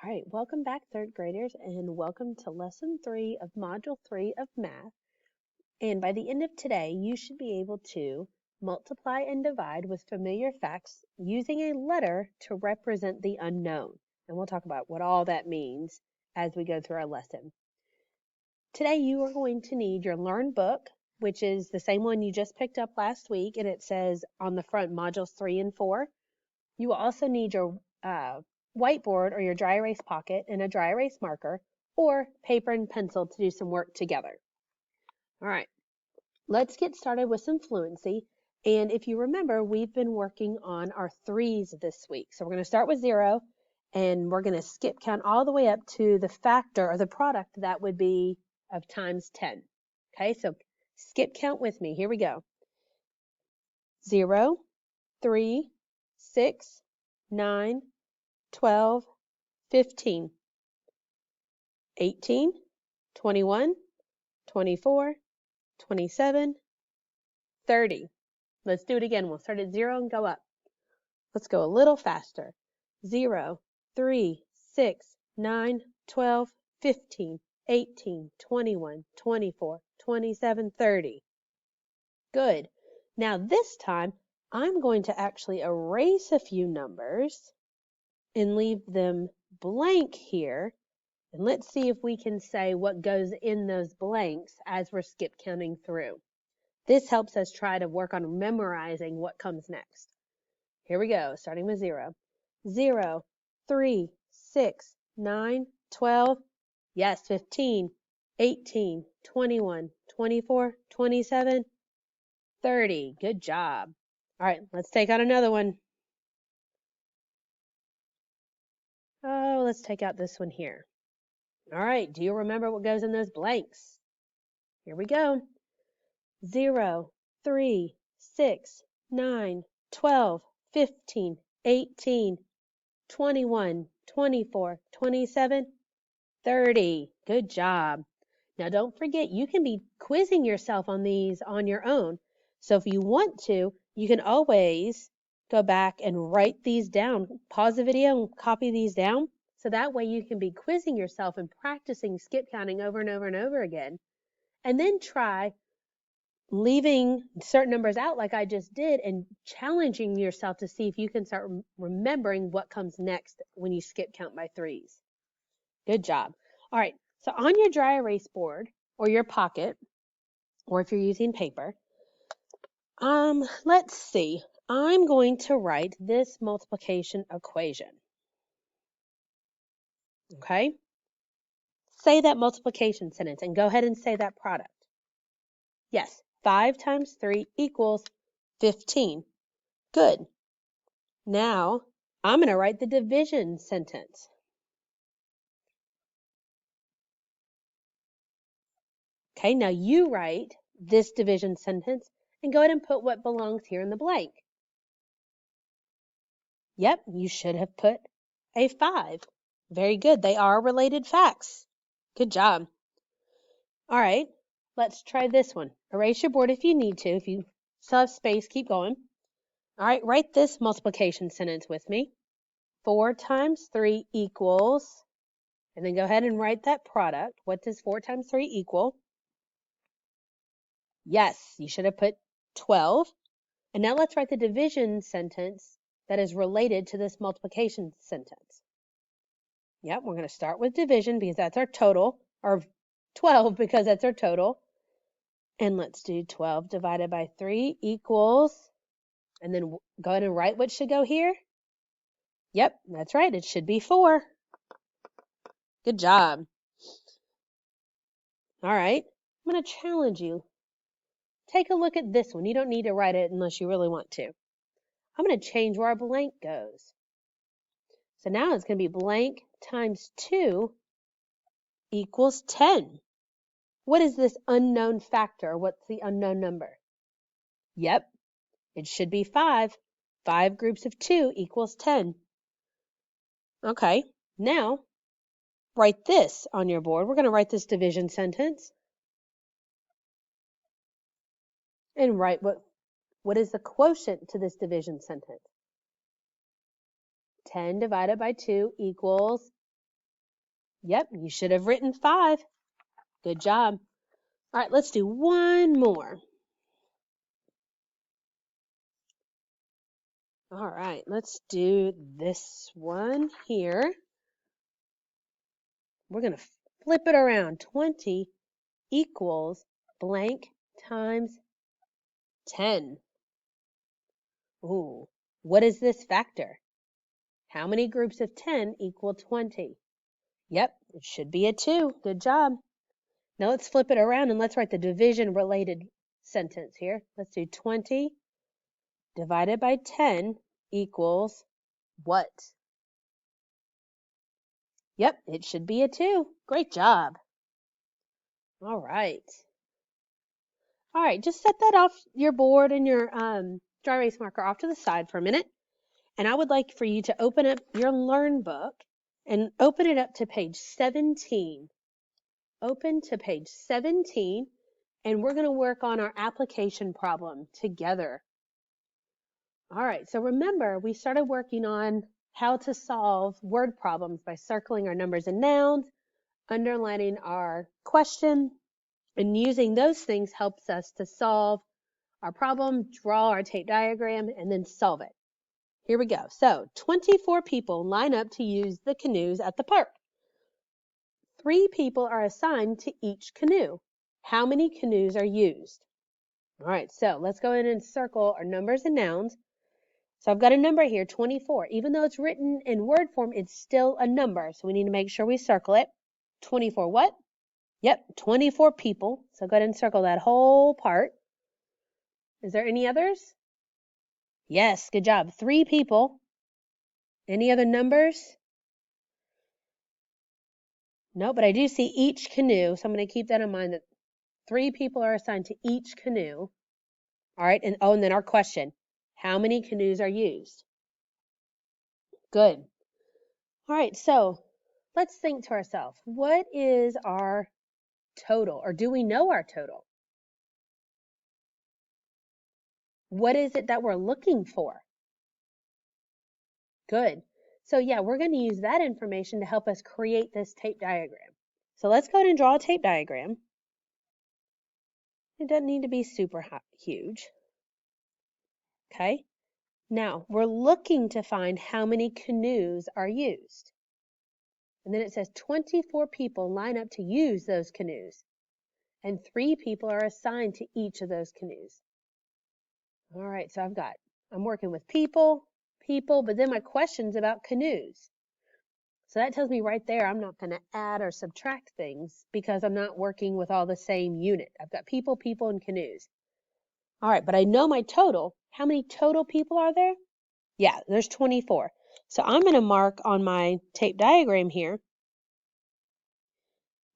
All right, welcome back, third graders, and welcome to lesson 3 of module 3 of math. And by the end of today, you should be able to multiply and divide with familiar facts using a letter to represent the unknown. And we'll talk about what all that means as we go through our lesson. Today, you are going to need your Learn book, which is the same one you just picked up last week, and it says on the front modules 3 and 4. You will also need your whiteboard or your dry erase pocket and a dry erase marker or paper and pencil to do some work together. All right, let's get started with some fluency. And if you remember, we've been working on our threes this week. So we're going to start with 0 and we're going to skip count all the way up to the factor or the product that would be of times 10. Okay, so skip count with me. Here we go. 0, 3, 6, 9, 12, 15, 18, 21, 24, 27, 30. Let's do it again. We'll start at 0 and go up. Let's go a little faster. 0, 3, 6, 9, 12, 15, 18, 21, 24, 27, 30. Good. Now this time, I'm going to actually erase a few numbers and leave them blank here. And let's see if we can say what goes in those blanks as we're skip counting through. This helps us try to work on memorizing what comes next. Here we go, starting with 0. 0, 3, 6, 9, 12, yes, 15, 18, 21, 24, 27, 30. Good job. All right, let's take out another one. Oh, let's take out this one here. All right, do you remember what goes in those blanks? Here we go. 0, 3, 6, 9, 12, 15, 18, 21, 24, 27, 30. Good job. Now don't forget, you can be quizzing yourself on these on your own. So if you want to, you can always go back and write these down. Pause the video and copy these down. So that way you can be quizzing yourself and practicing skip counting over and over and over again. And then try leaving certain numbers out like I just did and challenging yourself to see if you can start remembering what comes next when you skip count by threes. Good job. All right, so on your dry erase board or your pocket, or if you're using paper, let's see. I'm going to write this multiplication equation. Okay? Say that multiplication sentence and go ahead and say that product. Yes, 5 times 3 equals 15. Good. Now, I'm going to write the division sentence. Okay, now you write this division sentence and go ahead and put what belongs here in the blank. Yep, you should have put a 5. Very good. They are related facts. Good job. All right, let's try this one. Erase your board if you need to. If you still have space, keep going. All right, write this multiplication sentence with me. 4 times 3 equals, and then go ahead and write that product. What does 4 times 3 equal? Yes, you should have put 12. And now let's write the division sentence that is related to this multiplication sentence. Yep, we're going to start with division because that's our total, or 12 because that's our total. And let's do 12 divided by 3 equals, and then go ahead and write what should go here. Yep, that's right. It should be 4. Good job. All right, I'm going to challenge you. Take a look at this one. You don't need to write it unless you really want to. I'm going to change where our blank goes. So now it's going to be blank times 2 equals 10. What is this unknown factor? What's the unknown number? Yep, it should be 5. 5 groups of 2 equals 10. Okay, now write this on your board. We're going to write this division sentence. And write what is the quotient to this division sentence? 10 divided by 2 equals Yep, you should have written 5. Good job. All right, let's do one more. All right, let's do this one here. We're going to flip it around. 20 equals blank times 10. Ooh, what is this factor? How many groups of 10 equal 20? Yep, it should be a 2. Good job. Now let's flip it around and let's write the division-related sentence here. Let's do 20 divided by 10 equals what? Yep, it should be a 2. Great job. All right. All right, just set that off your board and your dry erase marker off to the side for a minute. And I would like for you to open up your Learn book and open it up to page 17. Open to page 17, and we're going to work on our application problem together. All right, so remember, we started working on how to solve word problems by circling our numbers and nouns, underlining our question, and using those things helps us to solve our problem, draw our tape diagram, and then solve it. Here we go. So 24 people line up to use the canoes at the park. 3 people are assigned to each canoe. How many canoes are used? All right, so let's go in and circle our numbers and nouns. So I've got a number here, 24. Even though it's written in word form, it's still a number. So we need to make sure we circle it. 24 what? Yep, 24 people. So go ahead and circle that whole part. Is there any others? Yes, good job. 3 people. Any other numbers? No, but I do see each canoe. So I'm going to keep that in mind that 3 people are assigned to each canoe. All right, and then our question. How many canoes are used? Good. All right, so let's think to ourselves, what is our total, or do we know our total? What is it that we're looking for? Good. So yeah, we're going to use that information to help us create this tape diagram. So let's go ahead and draw a tape diagram. It doesn't need to be super huge. Okay. Now, we're looking to find how many canoes are used. And then it says 24 people line up to use those canoes. And 3 people are assigned to each of those canoes. All right, so I'm working with people, but then my question's about canoes. So that tells me right there I'm not going to add or subtract things because I'm not working with all the same unit. I've got people, and canoes. All right, but I know my total. How many total people are there? Yeah, there's 24. So I'm going to mark on my tape diagram here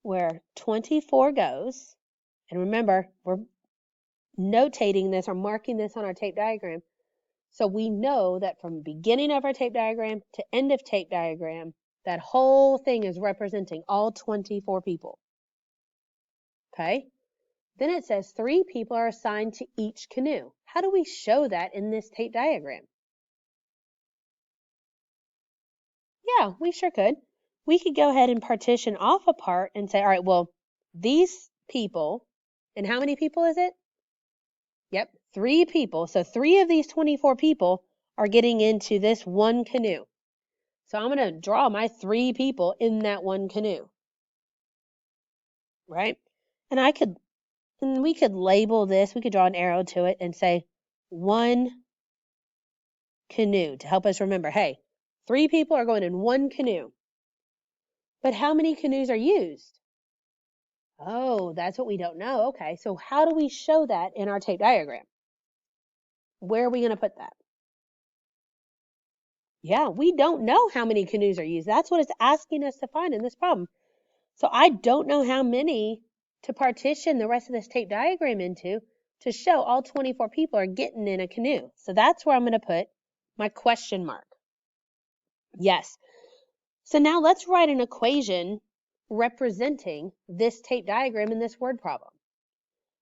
where 24 goes. And remember, we're notating this or marking this on our tape diagram. So we know that from beginning of our tape diagram to end of tape diagram, that whole thing is representing all 24 people. Okay? Then it says 3 people are assigned to each canoe. How do we show that in this tape diagram? Yeah, we sure could. We could go ahead and partition off a part and say, all right, well, these people, and how many people is it? Yep, 3 people. So 3 of these 24 people are getting into this one canoe. So I'm going to draw my 3 people in that one canoe. Right? And we could label this, we could draw an arrow to it and say 1 canoe to help us remember, hey, 3 people are going in 1 canoe. But how many canoes are used? Oh, that's what we don't know. Okay, so how do we show that in our tape diagram? Where are we going to put that? Yeah, we don't know how many canoes are used. That's what it's asking us to find in this problem. So I don't know how many to partition the rest of this tape diagram into to show all 24 people are getting in a canoe. So that's where I'm going to put my question mark. Yes. So now let's write an equation representing this tape diagram in this word problem.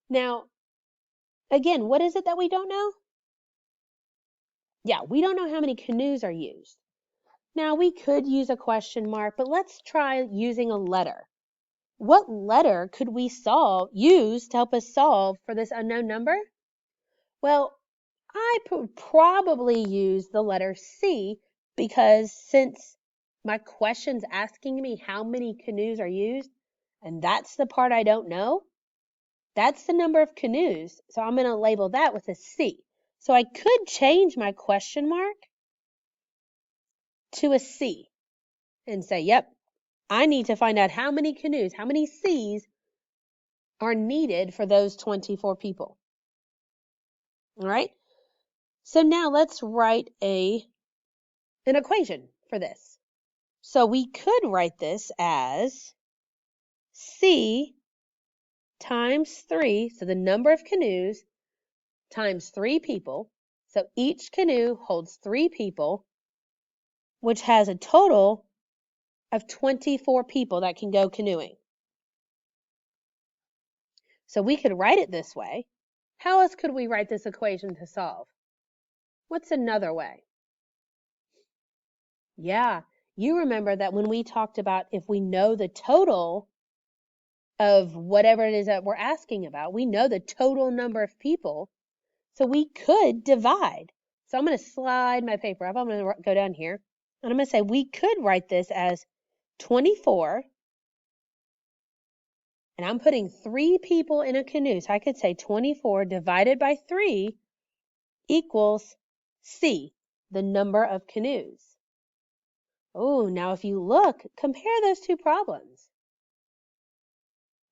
Now, again, what is it that we don't know? Yeah, we don't know how many canoes are used. Now we could use a question mark, but let's try using a letter. What letter could we use to help us solve for this unknown number? Well, I would probably use the letter C because since my question's asking me how many canoes are used, and that's the part I don't know, that's the number of canoes. So I'm going to label that with a C. So I could change my question mark to a C and say, yep, I need to find out how many canoes, how many C's are needed for those 24 people. All right. So now let's write an equation for this. So we could write this as C times 3, so the number of canoes, times 3 people. So each canoe holds 3 people, which has a total of 24 people that can go canoeing. So we could write it this way. How else could we write this equation to solve? What's another way? Yeah, you remember that when we talked about if we know the total of whatever it is that we're asking about, we know the total number of people, so we could divide. So I'm going to slide my paper up. I'm going to go down here, and I'm going to say we could write this as 24, and I'm putting 3 people in a canoe, so I could say 24 divided by 3 equals C, the number of canoes. Oh, now if you look, compare those two problems.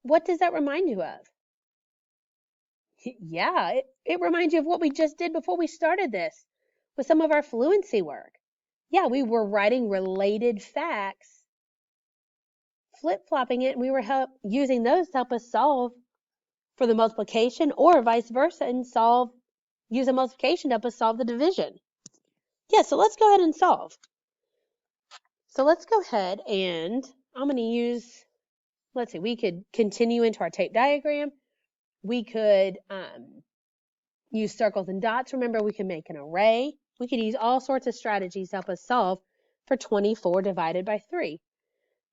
What does that remind you of? Yeah, it reminds you of what we just did before we started this with some of our fluency work. Yeah, we were writing related facts, flip-flopping it, and we were using those to help us solve for the multiplication or vice versa and use a multiplication to help us solve the division. Yeah, so let's go ahead and solve. So let's go ahead and I'm going to use, let's see, we could continue into our tape diagram. We could use circles and dots. Remember, we can make an array. We could use all sorts of strategies to help us solve for 24 divided by 3.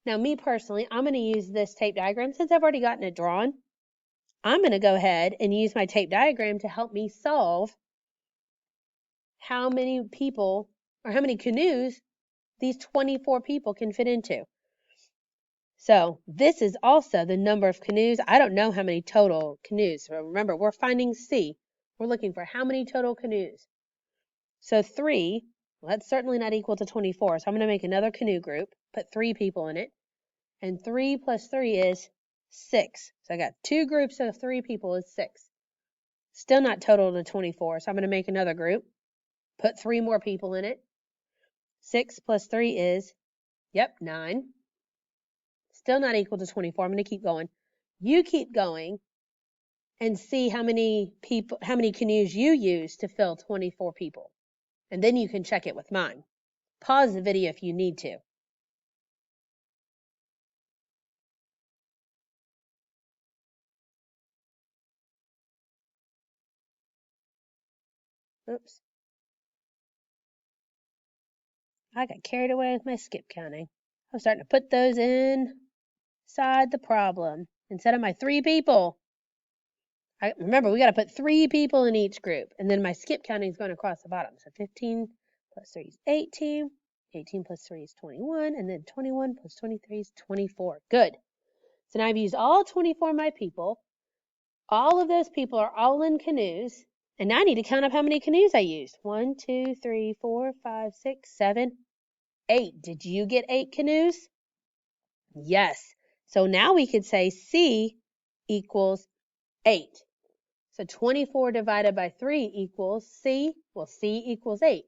Now, me personally, I'm going to use this tape diagram. Since I've already gotten it drawn, I'm going to go ahead and use my tape diagram to help me solve how many people or how many canoes these 24 people can fit into. So this is also the number of canoes. I don't know how many total canoes. Remember, we're finding C. We're looking for how many total canoes. So 3, well, that's certainly not equal to 24. So I'm going to make another canoe group, put 3 people in it. And 3 plus 3 is 6. So I got 2 groups of 3 people is 6. Still not total to 24. So I'm going to make another group, put 3 more people in it. 6 plus 3 is, 9. Still not equal to 24. I'm going to keep going. You keep going and see how many canoes you use to fill 24 people. And then you can check it with mine. Pause the video if you need to. Oops. I got carried away with my skip counting. I was starting to put those inside the problem instead of my 3 people. Remember, we got to put 3 people in each group. And then my skip counting is going across the bottom. So 15 plus 3 is 18. 18 plus 3 is 21. And then 21 plus 23 is 24. Good. So now I've used all 24 of my people. All of those people are all in canoes. And now I need to count up how many canoes I used. 1, 2, 3, 4, 5, 6, 7, 8. Did you get 8 canoes? Yes. So now we could say C equals 8. So 24 divided by 3 equals C. Well, C equals 8.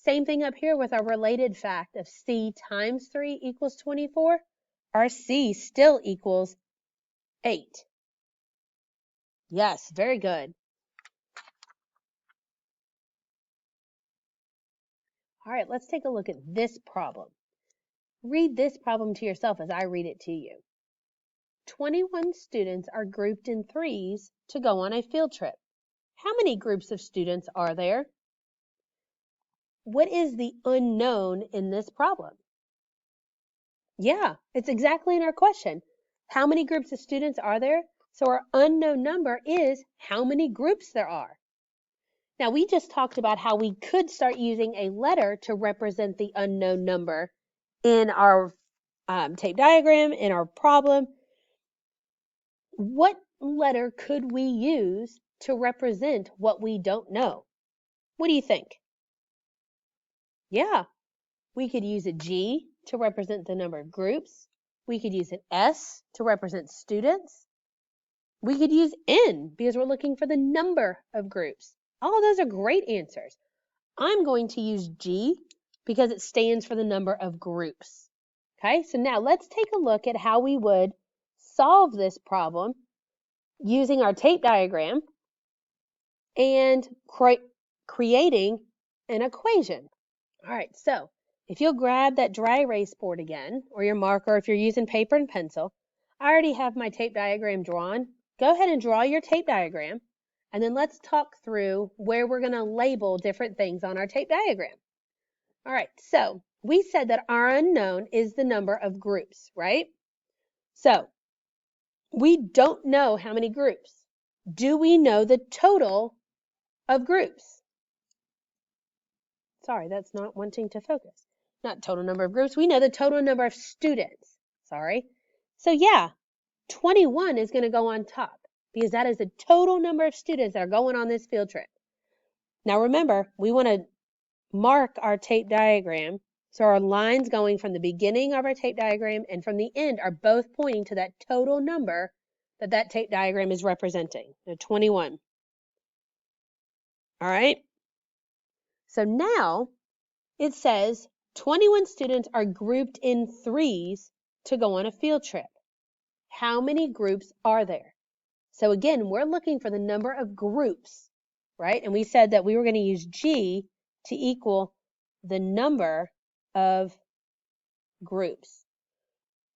Same thing up here with our related fact of C times 3 equals 24. Our C still equals 8. Yes, very good. All right, let's take a look at this problem. Read this problem to yourself as I read it to you. 21 students are grouped in threes to go on a field trip. How many groups of students are there? what is the unknown in this problem? Yeah, it's exactly in our question. How many groups of students are there? So our unknown number is how many groups there are. Now, we just talked about how we could start using a letter to represent the unknown number in our tape diagram, in our problem. What letter could we use to represent what we don't know? What do you think? Yeah, we could use a G to represent the number of groups. We could use an S to represent students. We could use N because we're looking for the number of groups. All of those are great answers. I'm going to use G because it stands for the number of groups. Okay, so now let's take a look at how we would solve this problem using our tape diagram and creating an equation. All right, so if you'll grab that dry erase board again, or your marker if you're using paper and pencil, I already have my tape diagram drawn. Go ahead and draw your tape diagram, and then let's talk through where we're going to label different things on our tape diagram. All right, so we said that our unknown is the number of groups, right? So we don't know how many groups. Do we know the total of groups? Sorry, that's not wanting to focus. Not total number of groups. We know the total number of students. Sorry. So yeah, 21 is going to go on top because that is the total number of students that are going on this field trip. Now remember, we want to mark our tape diagram. So our lines going from the beginning of our tape diagram and from the end are both pointing to that total number that tape diagram is representing, the 21. All right. So now it says 21 students are grouped in threes to go on a field trip. How many groups are there? So again, we're looking for the number of groups, right? And we said that we were going to use G to equal the number of groups.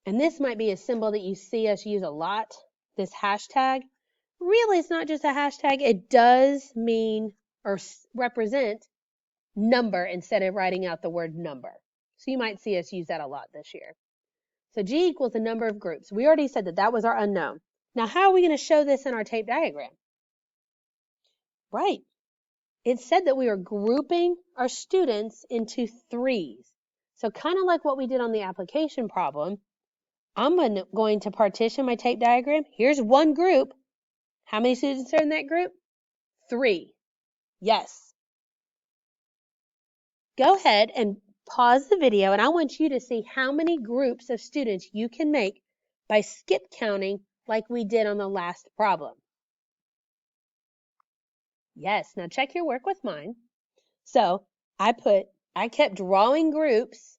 And this might be a symbol that you see us use a lot, this hashtag. Really, it's not just a hashtag. It does mean or represent number instead of writing out the word number. So you might see us use that a lot this year. So G equals the number of groups. We already said that that was our unknown. Now, how are we going to show this in our tape diagram? Right. It said that we are grouping our students into threes. So kind of like what we did on the application problem, I'm going to partition my tape diagram. Here's one group. How many students are in that group? 3. Yes. Go ahead and pause the video, and I want you to see how many groups of students you can make by skip counting like we did on the last problem. Yes, now check your work with mine. So I kept drawing groups,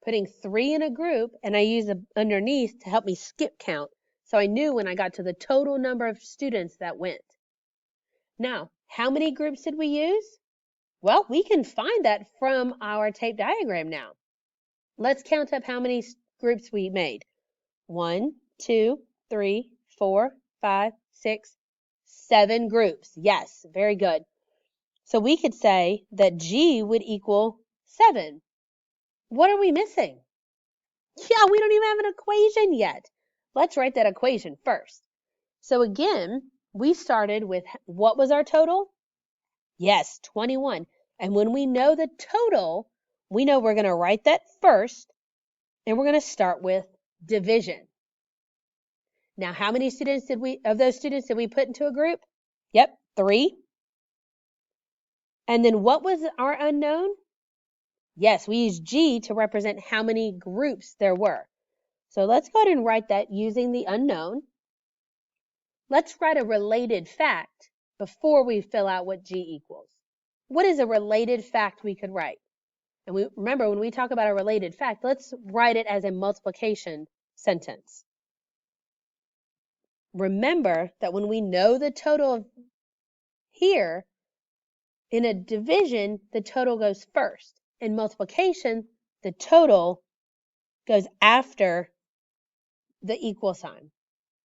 putting 3 in a group, and I used underneath to help me skip count. So I knew when I got to the total number of students that went. Now, how many groups did we use? Well, we can find that from our tape diagram now. Let's count up how many groups we made. 1, 2, 3, 4, 5, 6, 7 groups. Yes, very good. So we could say that G would equal 7. What are we missing? Yeah, we don't even have an equation yet. Let's write that equation first. So again, we started with what was our total? Yes, 21. And when we know the total, we know we're going to write that first, and we're going to start with division. Now, how many students did we put into a group? Yep, 3. And then what was our unknown? Yes, we used G to represent how many groups there were. So let's go ahead and write that using the unknown. Let's write a related fact before we fill out what G equals. What is a related fact we could write? And remember, when we talk about a related fact, let's write it as a multiplication sentence. Remember that when we know the total here, in a division, the total goes first. In multiplication, the total goes after the equal sign.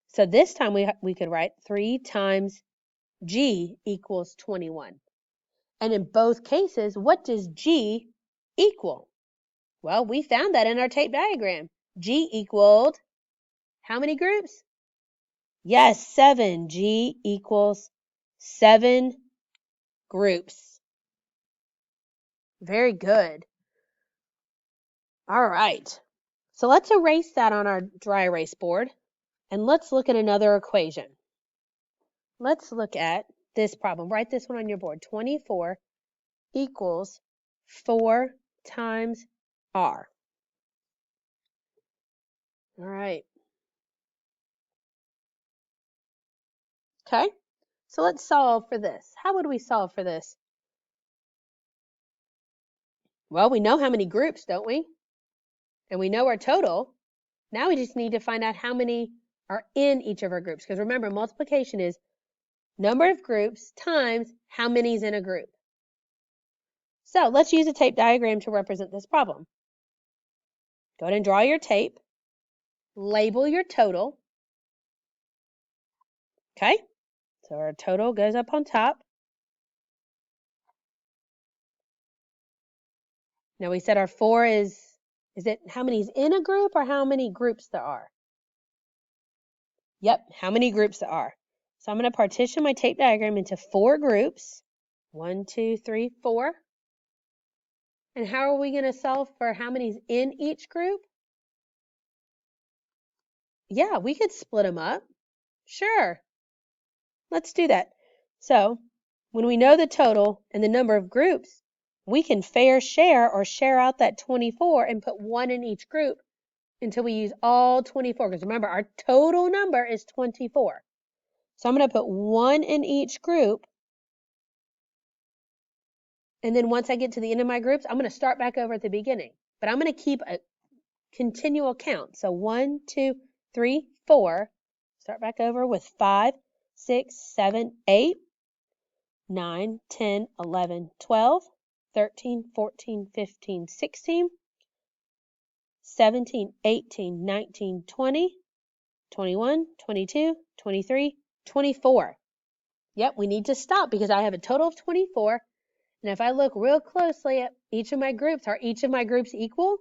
So this time we could write 3 times G equals 21. And in both cases, what does G equal? Well, we found that in our tape diagram. G equaled how many groups? Yes, 7. G equals 7 groups. Very good. All right. So let's erase that on our dry erase board, and let's look at another equation. Let's look at this problem. Write this one on your board. 24 equals 4 times R. All right. Okay. So let's solve for this. How would we solve for this? Well, we know how many groups, don't we? And we know our total. Now we just need to find out how many are in each of our groups. Because remember, multiplication is number of groups times how many is in a group. So let's use a tape diagram to represent this problem. Go ahead and draw your tape. Label your total. Okay, so our total goes up on top. Now we said our 4 is it how many's in a group or how many groups there are? Yep, how many groups there are. So I'm going to partition my tape diagram into 4 groups. 1, 2, 3, 4. And how are we going to solve for how many's in each group? Yeah, we could split them up. Sure. Let's do that. So when we know the total and the number of groups, we can fair share or share out that 24 and put 1 in each group until we use all 24. Because remember, our total number is 24. So I'm going to put 1 in each group. And then once I get to the end of my groups, I'm going to start back over at the beginning. But I'm going to keep a continual count. So 1, 2, 3, 4. Start back over with 5, 6, 7, 8, 9, 10, 11, 12, 13, 14, 15, 16, 17, 18, 19, 20, 21, 22, 23, 24. Yep, we need to stop because I have a total of 24. And if I look real closely at each of my groups, are each of my groups equal?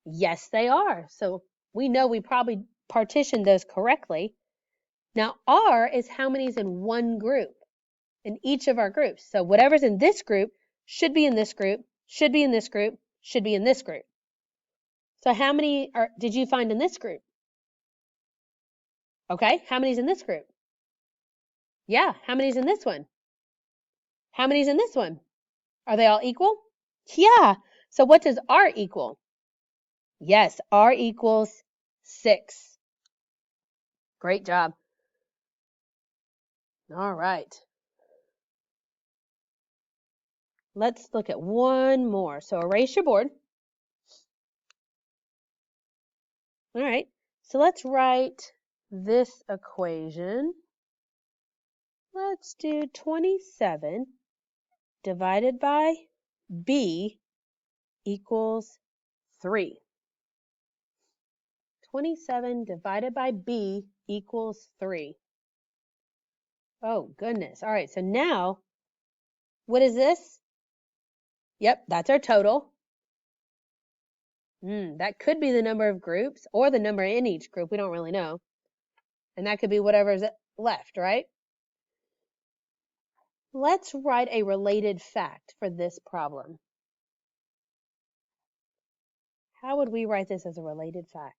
Yes, they are. So we know we probably partitioned those correctly. Now, R is how many is in one group, in each of our groups. So whatever's in this group should be in this group, should be in this group, should be in this group. So how many did you find in this group? Okay, how many's in this group? Yeah, how many's in this one? How many's in this one? Are they all equal? Yeah. So what does R equal? Yes, R equals 6. Great job. All right. Let's look at one more. So erase your board. All right. So let's write this equation. Let's do 27 divided by B equals 3. 27 divided by B equals 3. Oh, goodness. All right, so now, what is this? Yep, that's our total. That could be the number of groups or the number in each group. We don't really know. And that could be whatever's left, right? Let's write a related fact for this problem. How would we write this as a related fact?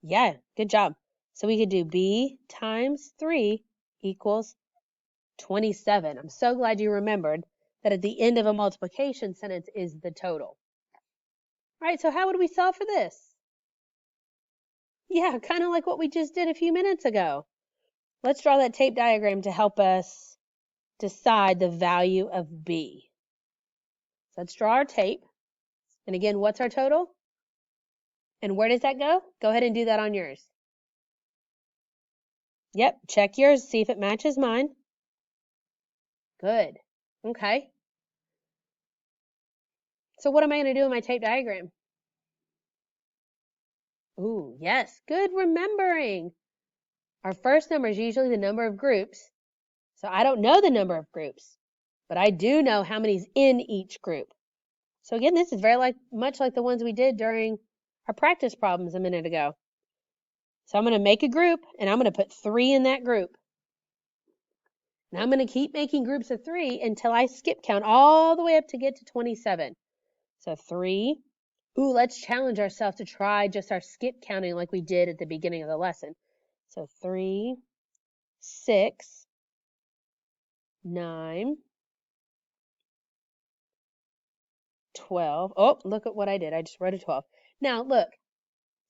Yeah, good job. So we could do B times 3 equals 27. I'm so glad you remembered that at the end of a multiplication sentence is the total. All right, so how would we solve for this? Yeah, kind of like what we just did a few minutes ago. Let's draw that tape diagram to help us decide the value of B. So let's draw our tape. And again, what's our total? And where does that go? Go ahead and do that on yours. Yep, check yours, see if it matches mine. Good. Okay. So what am I going to do in my tape diagram? Ooh, yes, good remembering. Our first number is usually the number of groups. So I don't know the number of groups. but I do know how many's in each group. So again, this is very much like the ones we did during our practice problems a minute ago. So I'm going to make a group, and I'm going to put 3 in that group. And I'm going to keep making groups of 3 until I skip count all the way up to get to 27. So 3. Ooh, let's challenge ourselves to try just our skip counting like we did at the beginning of the lesson. So 3, 6, 9, 12. Oh, look at what I did. I just wrote a 12. Now, look,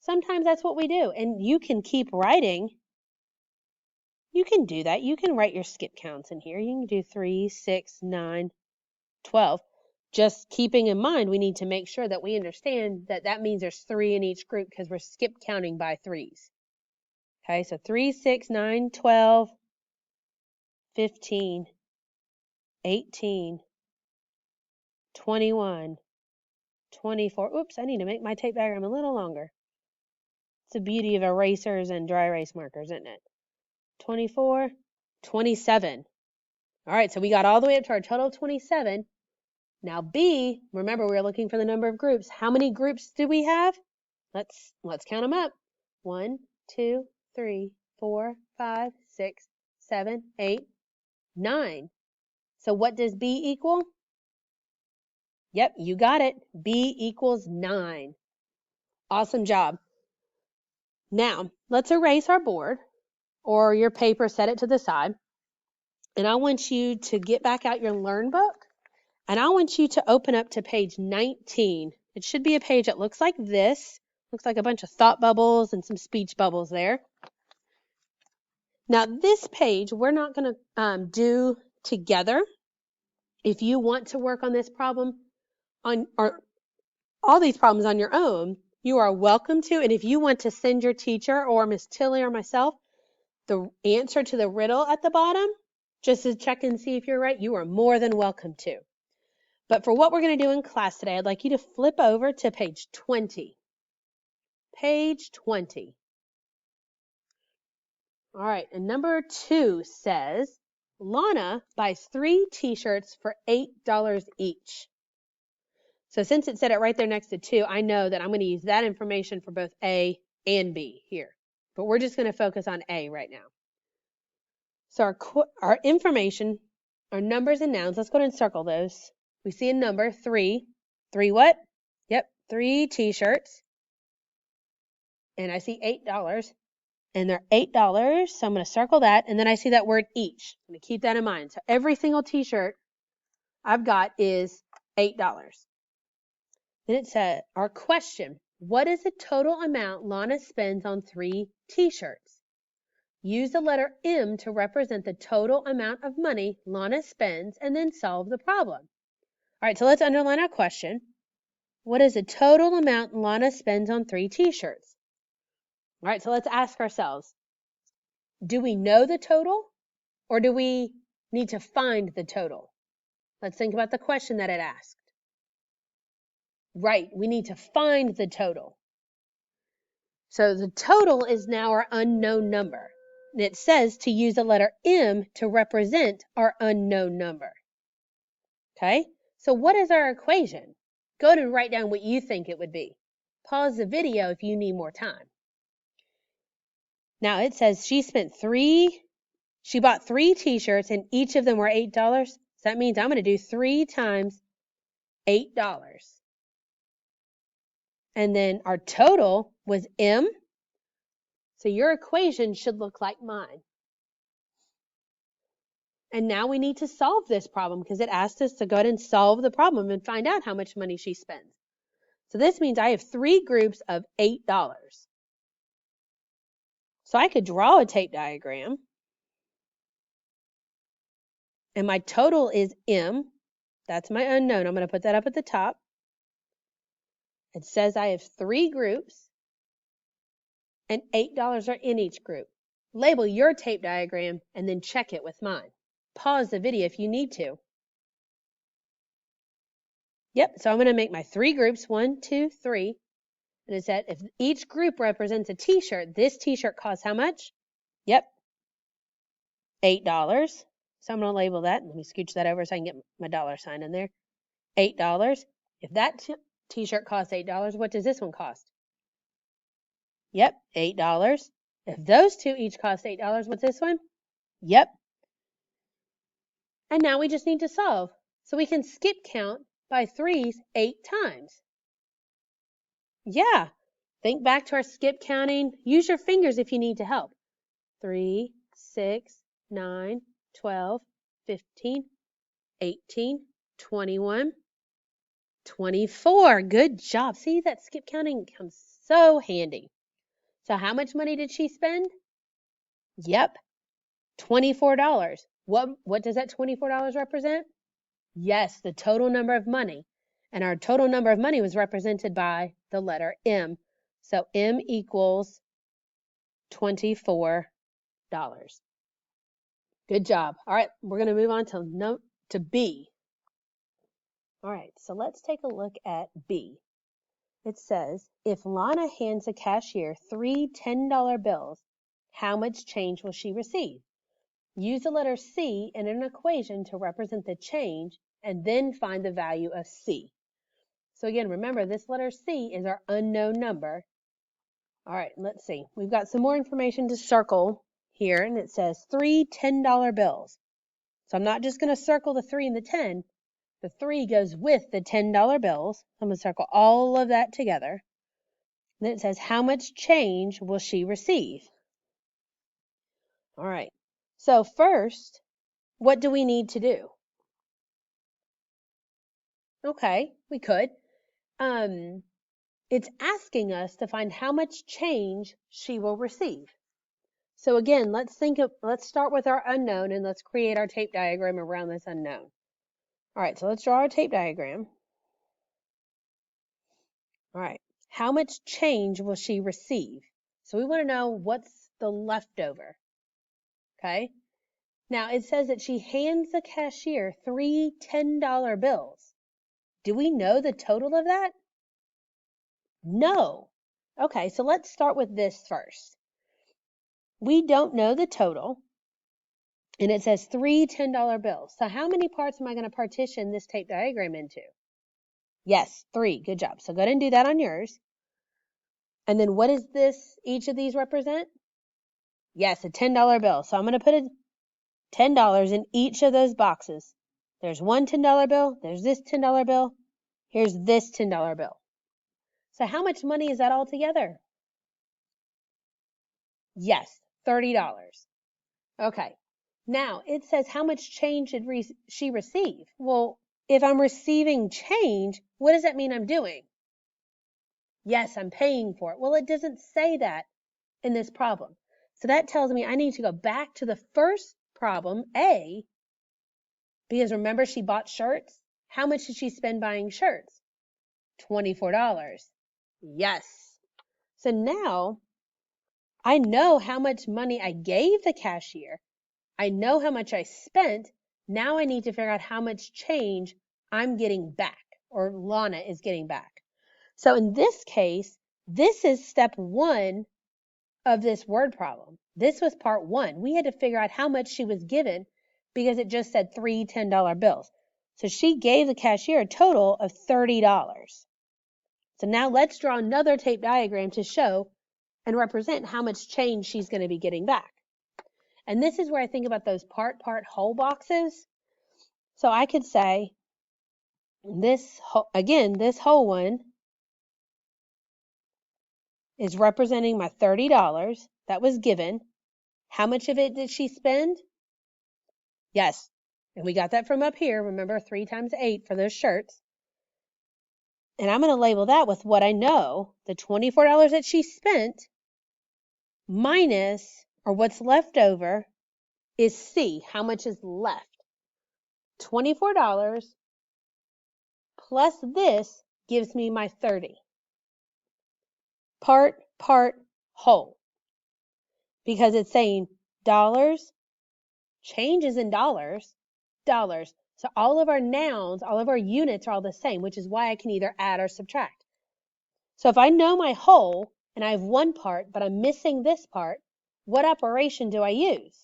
sometimes that's what we do. And you can keep writing. You can do that. You can write your skip counts in here. You can do 3, 6, 9, 12. Just keeping in mind, we need to make sure that we understand that that means there's 3 in each group because we're skip counting by 3s. Okay, so 3, 6, 9, 12, 15, 18, 21, 24. Oops, I need to make my tape diagram a little longer. It's the beauty of erasers and dry erase markers, isn't it? 24, 27. All right, so we got all the way up to our total of 27. Now B, remember we were looking for the number of groups. How many groups do we have? Let's count them up. 1, 2, 3, 4, 5, 6, 7, 8, 9. So what does B equal? Yep, you got it. B equals 9. Awesome job. Now, let's erase our board or your paper, set it to the side. And I want you to get back out your Learn book. And I want you to open up to page 19. It should be a page that looks like this. Looks like a bunch of thought bubbles and some speech bubbles there. Now, this page we're not going to do together. If you want to work on this problem or all these problems on your own, you are welcome to. And if you want to send your teacher or Miss Tilly or myself the answer to the riddle at the bottom, just to check and see if you're right, you are more than welcome to. But for what we're going to do in class today, I'd like you to flip over to page 20. Page 20. All right, and number 2 says, Lana buys 3 t-shirts for $8 each. So since it said it right there next to 2, I know that I'm going to use that information for both A and B here. But we're just going to focus on A right now. So our information, our numbers and nouns, let's go ahead and circle those. We see a number, 3. 3 what? Yep, 3 t-shirts. And I see $8. And they're $8, so I'm going to circle that. And then I see that word each. I'm going to keep that in mind. So every single t-shirt I've got is $8. Then it said, our question, what is the total amount Lana spends on 3 t-shirts? Use the letter M to represent the total amount of money Lana spends and then solve the problem. All right, so let's underline our question. What is the total amount Lana spends on 3 t-shirts? All right, so let's ask ourselves, do we know the total or do we need to find the total? Let's think about the question that it asked. Right, we need to find the total. So the total is now our unknown number. And it says to use the letter M to represent our unknown number. Okay, so what is our equation? Go ahead and write down what you think it would be. Pause the video if you need more time. Now it says she bought 3 t-shirts and each of them were $8. So that means I'm going to do 3 times $8. And then our total was M. So your equation should look like mine. And now we need to solve this problem because it asked us to go ahead and solve the problem and find out how much money she spends. So this means I have 3 groups of $8. So I could draw a tape diagram. And my total is M. That's my unknown. I'm going to put that up at the top. It says I have 3 groups and $8 are in each group. Label your tape diagram and then check it with mine. Pause the video if you need to. Yep, so I'm going to make my 3 groups, 1, 2, 3. And it said if each group represents a t-shirt, this t-shirt costs how much? Yep, $8. So I'm going to label that. Let me scooch that over so I can get my dollar sign in there. $8. If that t-shirt costs $8, what does this one cost? Yep, $8. If those two each cost $8, what's this one? Yep. And now we just need to solve. So we can skip count by threes 8 times. Yeah. Think back to our skip counting. Use your fingers if you need to help. 3, 6, 9, 12, 15, 18, 21, 24. Good job. See, that skip counting comes so handy. So how much money did she spend? Yep, $24. What does that $24 represent? Yes, the total number of money. And our total number of money was represented by the letter M. So M equals $24. Good job. All right, we're going to move on to B. All right, so let's take a look at B. It says, if Lana hands a cashier 3 $10 bills, how much change will she receive? Use the letter C in an equation to represent the change and then find the value of C. So again, remember this letter C is our unknown number. All right, let's see. We've got some more information to circle here, and it says 3 $10 bills. So I'm not just going to circle the 3 and the 10. The 3 goes with the $10 bills. I'm going to circle all of that together. Then it says, how much change will she receive? All right. So first, what do we need to do? Okay, we could. It's asking us to find how much change she will receive. So again, let's start with our unknown and let's create our tape diagram around this unknown. All right, so let's draw our tape diagram. All right, how much change will she receive? So we want to know what's the leftover. Okay. Now it says that she hands the cashier 3 $10 bills. Do we know the total of that? No. Okay, so let's start with this first. We don't know the total, and it says 3 $10 bills. So how many parts am I going to partition this tape diagram into? Yes, 3. Good job. So go ahead and do that on yours. And then what is this, each of these represent? Yes, a $10 bill. So I'm going to put a $10 in each of those boxes. There's one $10 bill. There's this $10 bill. Here's this $10 bill. So how much money is that all together? Yes, $30. Okay. Now, it says how much change did she receive? Well, if I'm receiving change, what does that mean I'm doing? Yes, I'm paying for it. Well, it doesn't say that in this problem. So that tells me I need to go back to the first problem, A, because remember she bought shirts? How much did she spend buying shirts? $24. Yes. So now I know how much money I gave the cashier. I know how much I spent. Now I need to figure out how much change I'm getting back or Lana is getting back. So in this case, this is step 1 of this word problem. This was part 1. We had to figure out how much she was given because it just said 3 $10 bills. So she gave the cashier a total of $30. So now let's draw another tape diagram to show and represent how much change she's going to be getting back. And this is where I think about those part, whole boxes. So I could say this whole one is representing my $30 that was given. How much of it did she spend? Yes. And we got that from up here. Remember, 3 times 8 for those shirts. And I'm going to label that with what I know, the $24 that she spent minus, or what's left over, is C, how much is left. $24 plus this gives me my 30. Part, whole. Because it's saying dollars, changes in dollars. So all of our nouns, all of our units are all the same, which is why I can either add or subtract. So if I know my whole and I have one part, but I'm missing this part, what operation do I use?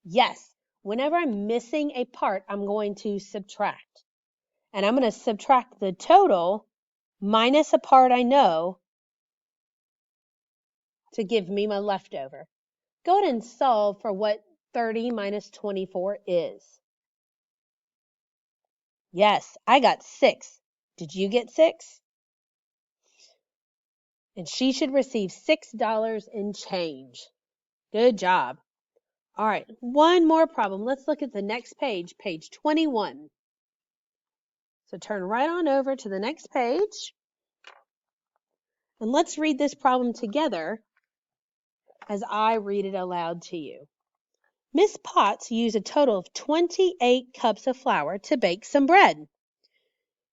Yes, Whenever I'm missing a part, I'm going to subtract. And I'm going to subtract the total minus a part I know to give me my leftover. Go ahead and solve for what 30 minus 24 is. Yes, I got 6. Did you get 6? And she should receive $6 in change. Good job. All right, one more problem. Let's look at the next page, page 21. So turn right on over to the next page. And let's read this problem together as I read it aloud to you. Miss Potts used a total of 28 cups of flour to bake some bread.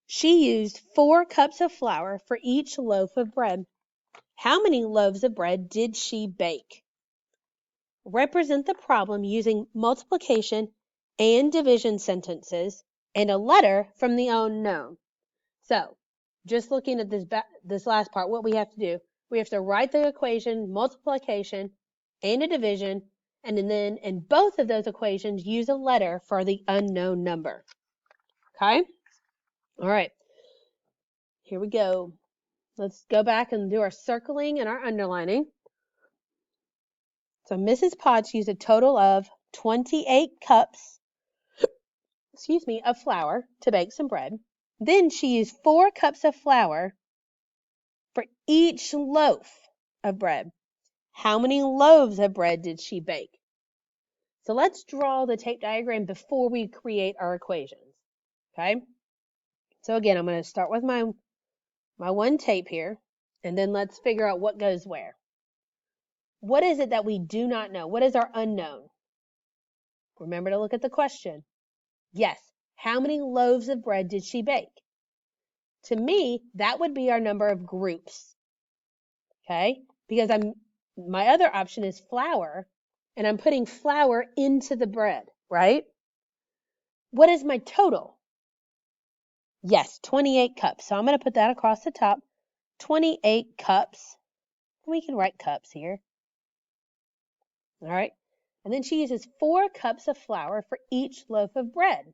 She used 4 cups of flour for each loaf of bread. How many loaves of bread did she bake? Represent the problem using multiplication and division sentences and a letter from the unknown. So, just looking at this last part, what we have to do, we have to write the equation, multiplication, and a division, and then in both of those equations, use a letter for the unknown number. Okay? All right. Here we go. Let's go back and do our circling and our underlining. So Mrs. Potts used a total of 28 cups, of flour to bake some bread. Then she used 4 cups of flour for each loaf of bread. How many loaves of bread did she bake? So let's draw the tape diagram before we create our equations. Okay? So again, I'm going to start with my one tape here, and then let's figure out what goes where. What is it that we do not know? What is our unknown? Remember to look at the question. Yes. How many loaves of bread did she bake? To me, that would be our number of groups. Okay? Because my other option is flour, and I'm putting flour into the bread, right? What is my total? Yes, 28 cups. So I'm going to put that across the top. 28 cups. We can write cups here. All right. And then she uses 4 cups of flour for each loaf of bread.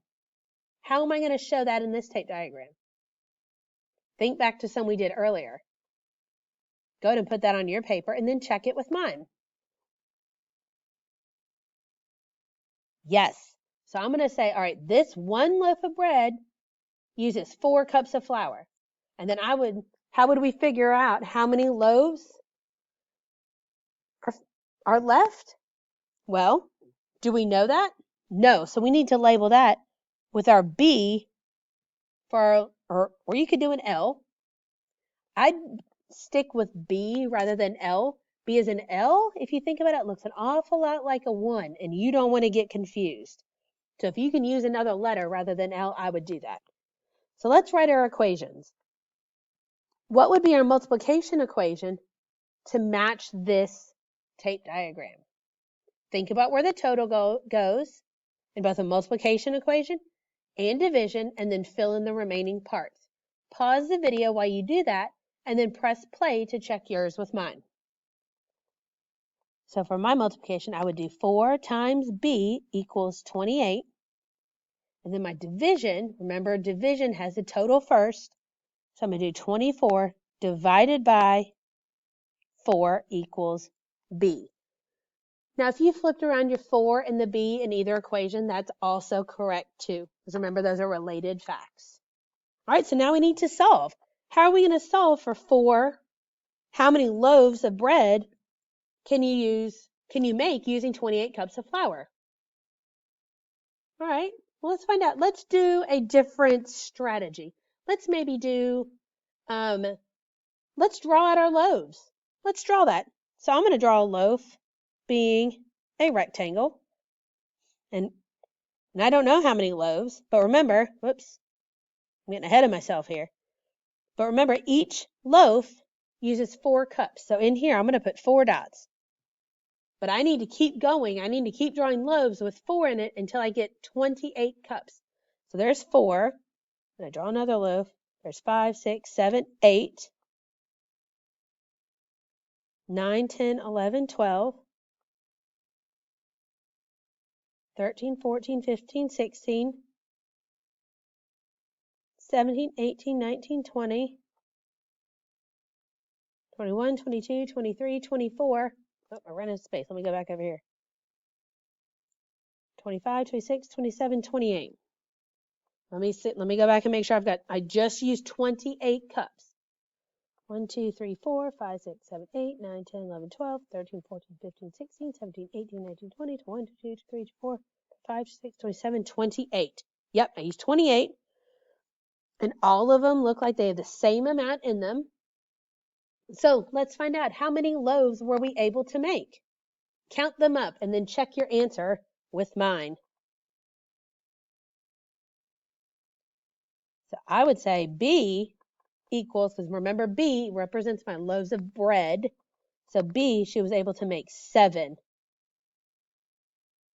How am I going to show that in this tape diagram? Think back to some we did earlier. Go ahead and put that on your paper and then check it with mine. Yes. So I'm going to say, all right, this one loaf of bread uses 4 cups of flour. And then how would we figure out how many loaves are left? Well, do we know that? No. So we need to label that with our B or you could do an L. I'd stick with B rather than L. B as an L, if you think about it, looks an awful lot like a 1, and you don't want to get confused. So if you can use another letter rather than L, I would do that. So let's write our equations. What would be our multiplication equation to match this tape diagram? Think about where the total goes in both a multiplication equation and division, and then fill in the remaining parts. Pause the video while you do that, and then press play to check yours with mine. So for my multiplication, I would do 4 times B equals 28. And then my division, remember division has the total first. So I'm going to do 24 divided by 4 equals B. Now, if you flipped around your 4 and the B in either equation, that's also correct too. Because remember, those are related facts. All right, so now we need to solve. How are we going to solve for 4? How many loaves of bread can you make using 28 cups of flour? All right, well, let's find out. Let's do a different strategy. Let's maybe do, let's draw out our loaves. Let's draw that. So I'm going to draw a loaf being a rectangle. And I don't know how many loaves, but remember, whoops, I'm getting ahead of myself here. But remember, each loaf uses 4 cups. So in here, I'm going to put 4 dots. But I need to keep going. I need to keep drawing loaves with 4 in it until I get 28 cups. So there's 4. And I draw another loaf. There's 5, 6, 7, 8, 9, 10, 11, 12, 13, 14, 15, 16, 17, 18, 19, 20, 21, 22, 23, 24. Oh, I ran out of space. Let me go back over here. 25, 26, 27, 28. Let me go back and make sure I just used 28 cups. 1, 2, 3, 4, 5, 6, 7, 8, 9, 10, 11, 12, 13, 14, 15, 16, 17, 18, 19, 20, 21, 22, 23, 24, 25, 26, 27, 28. Yep, I used 28. And all of them look like they have the same amount in them. So let's find out, how many loaves were we able to make? Count them up and then check your answer with mine. So I would say B equals, because remember B represents my loaves of bread. So B, she was able to make 7.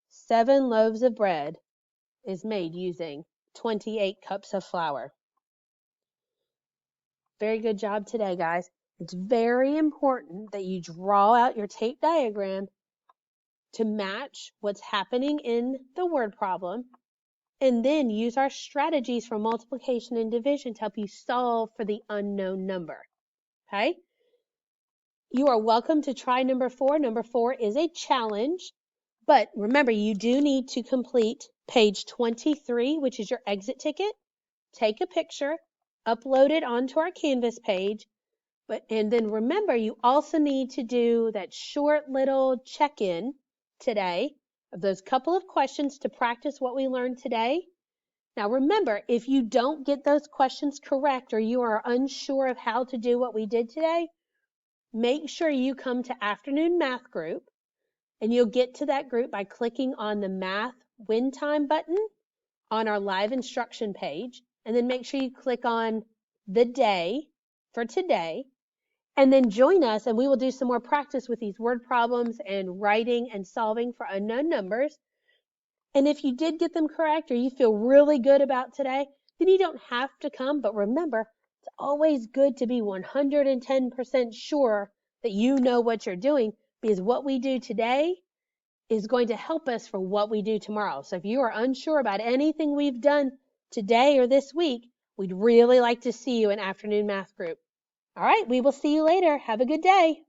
7 loaves of bread is made using 28 cups of flour. Very good job today, guys. It's very important that you draw out your tape diagram to match what's happening in the word problem, and then use our strategies for multiplication and division to help you solve for the unknown number. Okay? You are welcome to try number 4. Number 4 is a challenge, but remember, you do need to complete page 23, which is your exit ticket. Take a picture, upload it onto our Canvas page, and then remember, you also need to do that short little check-in today of those couple of questions to practice what we learned today. Now remember, if you don't get those questions correct or you are unsure of how to do what we did today, make sure you come to Afternoon Math Group, and you'll get to that group by clicking on the Math Win Time button on our live instruction page, and then make sure you click on the day for today, and then join us, and we will do some more practice with these word problems and writing and solving for unknown numbers. And if you did get them correct or you feel really good about today, then you don't have to come. But remember, it's always good to be 110% sure that you know what you're doing, because what we do today is going to help us for what we do tomorrow. So if you are unsure about anything we've done today or this week, we'd really like to see you in Afternoon Math Group. All right, we will see you later. Have a good day.